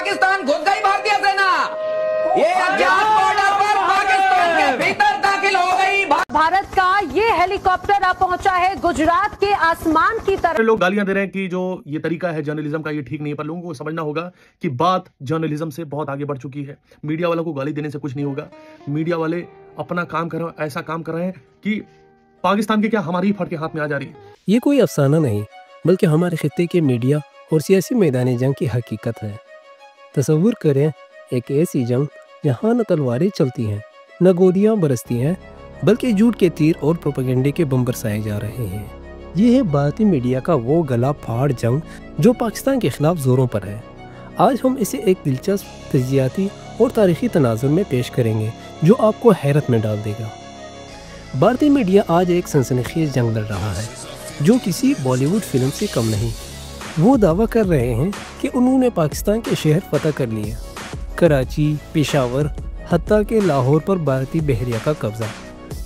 पाकिस्तान घुस गई भारतीय सेना। ये अज्ञात बॉर्डर पर पाकिस्तान के भीतर दाखिल हो गई। भारत का ये हेलीकॉप्टर अब पहुंचा है गुजरात के आसमान की तरफ। लोग गालियां दे रहे हैं कि जो ये तरीका है जर्नलिज्म का ये ठीक नहीं है, पर लोगों को समझना होगा कि बात जर्नलिज्म से बहुत आगे बढ़ चुकी है। मीडिया वालों को गाली देने से कुछ नहीं होगा। मीडिया वाले अपना काम कर रहे हैं, ऐसा काम कर रहे हैं कि पाकिस्तान के क्या हमारी ही फट के हाथ में आ जा रही है। ये कोई अफसाना नहीं बल्कि हमारे खित्ते के मीडिया और सियासी मैदान जंग की हकीकत है। तसव्वुर करें एक ऐसी जंग जहाँ न तलवारें चलती हैं न गोलियाँ बरसती हैं, बल्कि झूठ के तीर और प्रोपेगेंडे के बम बरसाए जा रहे हैं। ये है भारतीय मीडिया का वो गला फाड़ जंग जो पाकिस्तान के खिलाफ जोरों पर है। आज हम इसे एक दिलचस्प तजियाती और तारीखी तनाजुर में पेश करेंगे जो आपको हैरत में डाल देगा। भारतीय मीडिया आज एक सनसनीखेज जंग लड़ रहा है जो किसी बॉलीवुड फिल्म से कम नहीं। वो दावा कर रहे हैं कि उन्होंने पाकिस्तान के शहर फतह कर लिए, कराची, पेशावर, हत्ता के लाहौर पर भारतीय बहरिया का कब्जा।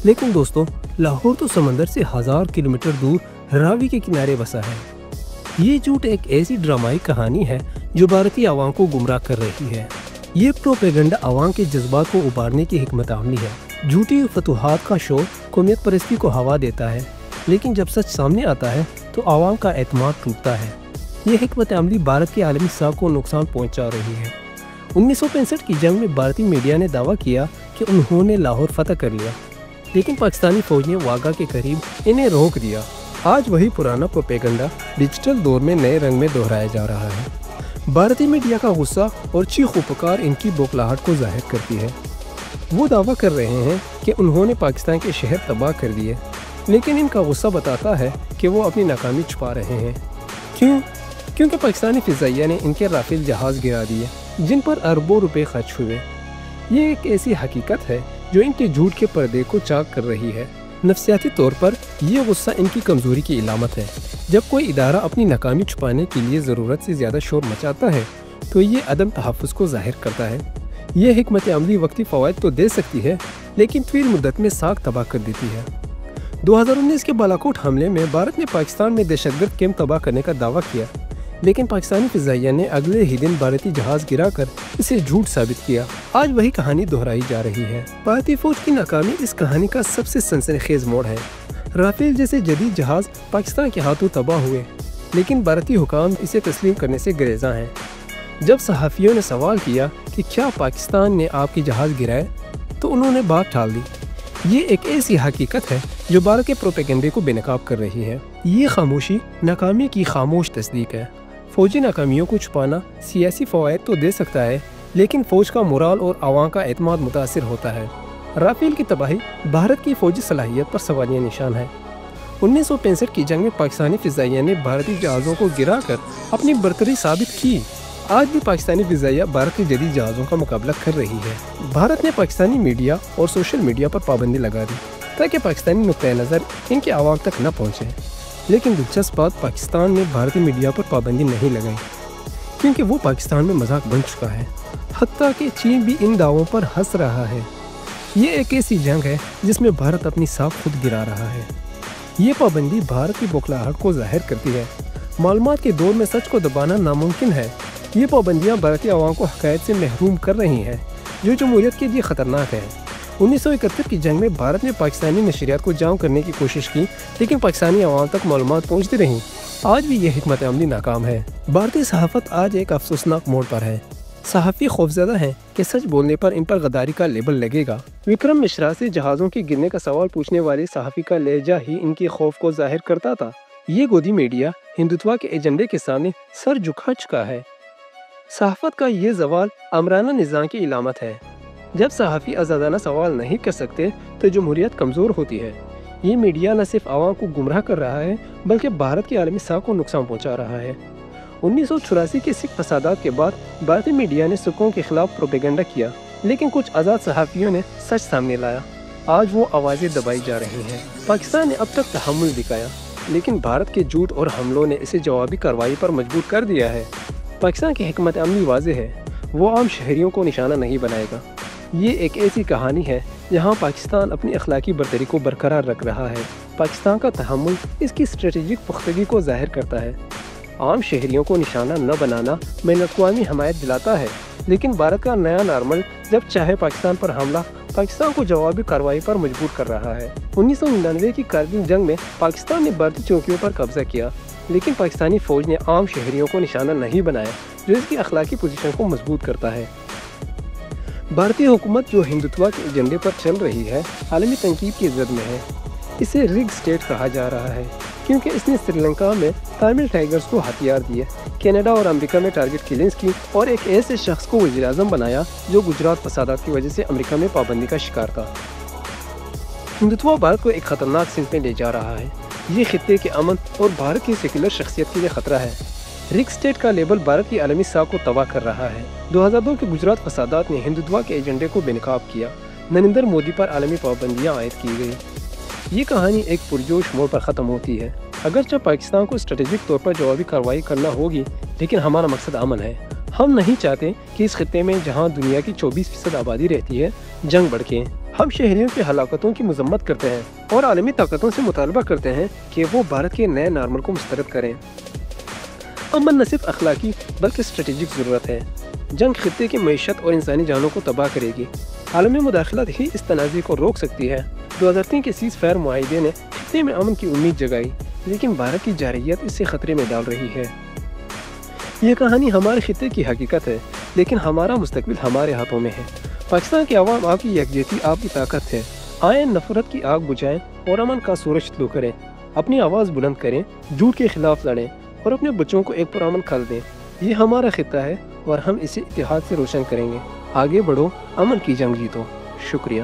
लेकिन दोस्तों, लाहौर तो समंदर से 1000 किलोमीटर दूर रावी के किनारे बसा है। ये झूठ एक ऐसी ड्रामाई कहानी है जो भारतीय आवाम को गुमराह कर रही है। ये प्रोपेगेंडा आवाम के जज्बात को उबारने की हिकमत अमली है। झूठी फतूहात का शोर कौमियत परस्ती को हवा देता है, लेकिन जब सच सामने आता है तो आवाम का एतमाद टूटता है। ये हिकमत अमली भारत के आलमी साख को नुकसान पहुंचा रही है। 1965 की जंग में भारतीय मीडिया ने दावा किया कि उन्होंने लाहौर फतह कर लिया, लेकिन पाकिस्तानी फौज ने वागा के करीब इन्हें रोक दिया। आज वही पुराना प्रोपेगेंडा डिजिटल दौर में नए रंग में दोहराया जा रहा है। भारतीय मीडिया का गुस्सा और चीख पुकार इनकी बौखलाहट को जाहिर करती है। वो दावा कर रहे हैं कि उन्होंने पाकिस्तान के शहर तबाह कर दिए, लेकिन इनका गुस्सा बताता है कि वो अपनी नाकामी छुपा रहे हैं। क्यों? क्योंकि पाकिस्तानी फिजाइया ने इनके राफेल जहाज़ गिरा दिए जिन पर अरबों रुपए खर्च हुए। ये एक ऐसी हकीकत है जो इनके झूठ के पर्दे को चाक कर रही है। नफसियाती तौर पर यह गुस्सा इनकी कमजोरी की इलामत है। जब कोई इदारा अपनी नाकामी छुपाने के लिए ज़रूरत से ज़्यादा शोर मचाता है तो ये अदम तहफ़्फ़ुज़ को ज़ाहिर करता है। यह हिकमत अमली वक्ती फ़वाइद तो दे सकती है, लेकिन तवील मुद्दत में साख तबाह कर देती है। 2019 के बालाकोट हमले में भारत ने पाकिस्तान में दहशतगर्द कैंप तबाह करने का दावा किया, लेकिन पाकिस्तानी फिजाइया ने अगले ही दिन भारतीय जहाज गिराकर इसे झूठ साबित किया। आज वही कहानी दोहराई जा रही है। भारतीय फौज की नाकामी इस कहानी का सबसे सनसनीखेज मोड़ है। राफेल जैसे जदीद जहाज पाकिस्तान के हाथों तबाह हुए, लेकिन भारतीय हुकाम इसे तस्लीम करने से गुरेज़ां हैं। जब सहाफ़ियों ने सवाल किया कि क्या पाकिस्तान ने आपकी जहाज गिराए, तो उन्होंने बात टाल दी। ये एक ऐसी हकीकत है जो भारत के प्रोपेगेंडे को बेनकाब कर रही है। ये खामोशी नाकामी की खामोश तस्दीक है। फौजी नाकामियों को छुपाना सियासी फ़वाइद तो दे सकता है, लेकिन फ़ौज का मोराल और आवाम का एतमाद मुतासिर होता है। राफेल की तबाही भारत की फ़ौजी सलाहियत पर सवालिया निशान है। 1965 की जंग में पाकिस्तानी फ़िज़ाइया ने भारतीय जहाज़ों को गिराकर अपनी बरतरी साबित की। आज भी पाकिस्तानी फ़िज़ाइया भारत के जदीद जहाज़ों का मुकाबला कर रही है। भारत ने पाकिस्तानी मीडिया और सोशल मीडिया पर पाबंदी लगा दी ताकि पाकिस्तानी नुक्ता नज़र इनके आवाम तक न पहुँचे। लेकिन दिलचस्प बात, पाकिस्तान ने भारतीय मीडिया पर पाबंदी नहीं लगाई क्योंकि वो पाकिस्तान में मजाक बन चुका है। हत्ता कि चीन भी इन दावों पर हंस रहा है। ये एक ऐसी जंग है जिसमें भारत अपनी साख खुद गिरा रहा है। ये पाबंदी भारत की बौखलाहट को जाहिर करती है। मालूमात के दौर में सच को दबाना नामुमकिन है। ये पाबंदियाँ भारतीय आवाम को हक़ाइक़ से महरूम कर रही हैं जो जमहूरियत के लिए ख़तरनाक है। 1971 की जंग में भारत ने पाकिस्तानी नशरियात को जाम करने की कोशिश की, लेकिन पाकिस्तानी आवाम तक मालूमात पहुँचती रहीं। आज भी यह हिकमत अमली नाकाम है। भारतीय सहाफ़त आज एक अफसोसनाक मोड़ पर है। सहाफ़ी खौफज़दा हैं कि सच बोलने पर इन पर गद्दारी का लेबल लगेगा। विक्रम मिश्रा से जहाज़ों के गिरने का सवाल पूछने वाले सहाफ़ी का लहजा ही इनके खौफ को जाहिर करता था। ये गोदी मीडिया हिंदुत्व के एजेंडे के सामने सर झुका चुका है। सहाफ़त का ये ज़वाल अमराना निज़ाम की इलामत है। जब सहाफ़ी आज़ादाना सवाल नहीं कर सकते तो जमहूरियत कमज़ोर होती है। ये मीडिया न सिर्फ आवाम को गुमराह कर रहा है बल्कि भारत के आलमी साख को नुकसान पहुँचा रहा है। 1984 के सिख फसादात के बाद भारतीय मीडिया ने सिखों के खिलाफ प्रोपेगेंडा किया, लेकिन कुछ आज़ाद सहाफ़ियों ने सच सामने लाया। आज वो आवाज़ें दबाई जा रही हैं। पाकिस्तान ने अब तक तहम्मुल दिखाया, लेकिन भारत के झूठ और हमलों ने इसे जवाबी कार्रवाई पर मजबूर कर दिया है। पाकिस्तान की हिकमत अमली वाज़ेह है, वो आम शहरियों को निशाना नहीं बनाएगा। ये एक ऐसी कहानी है जहां पाकिस्तान अपनी अखलाकी बरतरी को बरकरार रख रहा है। पाकिस्तान का तहम्मुल इसकी स्ट्रेटेजिक पुख्तगी को जाहिर करता है। عام شہریوں کو نشانہ نہ بنانا بین الاقوامی حمایت دلاتا ہے، لیکن بھارت کا نیا نارمل جب چاہے پاکستان پر حملہ پاکستان کو جوابی کارروائی پر مجبور کر رہا ہے۔ 1999 کی کارگل جنگ میں پاکستان نے بھارتی چوکیوں پر قبضہ کیا، لیکن پاکستانی فوج نے عام شہریوں کو نشانہ نہیں بنایا، جو اس کی اخلاقی پوزیشن کو مضبوط کرتا ہے۔ بھارتی حکومت جو ہندوتوا کے ایجنڈے پر چل رہی ہے، عالمی تنقید کی زد میں ہے۔ اسے رگ اسٹیٹ کہا جا رہا ہے کیونکہ اس نے سری لنکا میں تامل ٹائیگرز کو ہتھیار دیے، کینیڈا اور امریکہ میں ٹارگٹ کلنگز کی، اور ایک ایسے شخص کو وزیر اعظم بنایا جو گجرات فسادات کی وجہ سے امریکہ میں پابندی کا شکار تھا۔ ہندوتوا بھارت کو ایک خطرناک سمت میں لے جا رہا ہے۔ یہ خطے کے امن اور بھارت کی سیکولر شخصیت کے لیے خطرہ ہے۔ رگ اسٹیٹ کا لیبل بھارت کی عالمی ساکھ کو تباہ کر رہا ہے۔ 2002 کے گجرات فسادات نے ہندوتوا کے ایجنڈے کو بے نقاب کیا۔ نریندر مودی پر عالمی پابندیاں عائد کی گئی۔ یہ کہانی ایک پرجوش موڑ پر ختم ہوتی ہے۔ اگرچہ پاکستان کو اسٹریٹجک طور پر جوابی کارروائی کرنا ہوگی، لیکن ہمارا مقصد امن ہے۔ ہم نہیں چاہتے کہ اس خطے میں جہاں دنیا کی 24% آبادی رہتی ہے، جنگ بڑھے۔ ہم شہریوں کی ہلاکتوں کی مذمت کرتے ہیں اور عالمی طاقتوں سے مطالبہ کرتے ہیں کہ وہ بھارت کے نئے نارمل کو مسترد کریں۔ امن نہ صرف اخلاقی بلکہ اسٹریٹجک ضرورت ہے۔ جنگ خطے کی معیشت اور انسانی جانوں کو تباہ کرے گی۔ عالمی مداخلت ہی اس تنازع کو روک سکتی ہے۔ 2003 کے سیز فائر معاہدے نے خطے میں امن کی امید جگائی، لیکن بھارت کی جارحیت اس سے خطرے میں ڈال رہی ہے۔ یہ کہانی ہمارے خطے کی حقیقت ہے، لیکن ہمارا مستقبل ہمارے ہاتھوں میں ہے۔ پاکستان کے عوام آپ کی یکجہتی آپ کی طاقت ہے۔ آئیں نفرت کی آگ بجھائیں اور امن کا سورج طلوع کریں۔ اپنی آواز بلند کریں، جھوٹ کے خلاف لڑیں اور اپنے بچوں کو ایک پرامن کل دیں۔ یہ ہمارا خطہ ہے اور ہم اسے اتحاد سے روشن کریں گے۔ آگے بڑھو، امن کی جنگ جیتو۔ شکریہ۔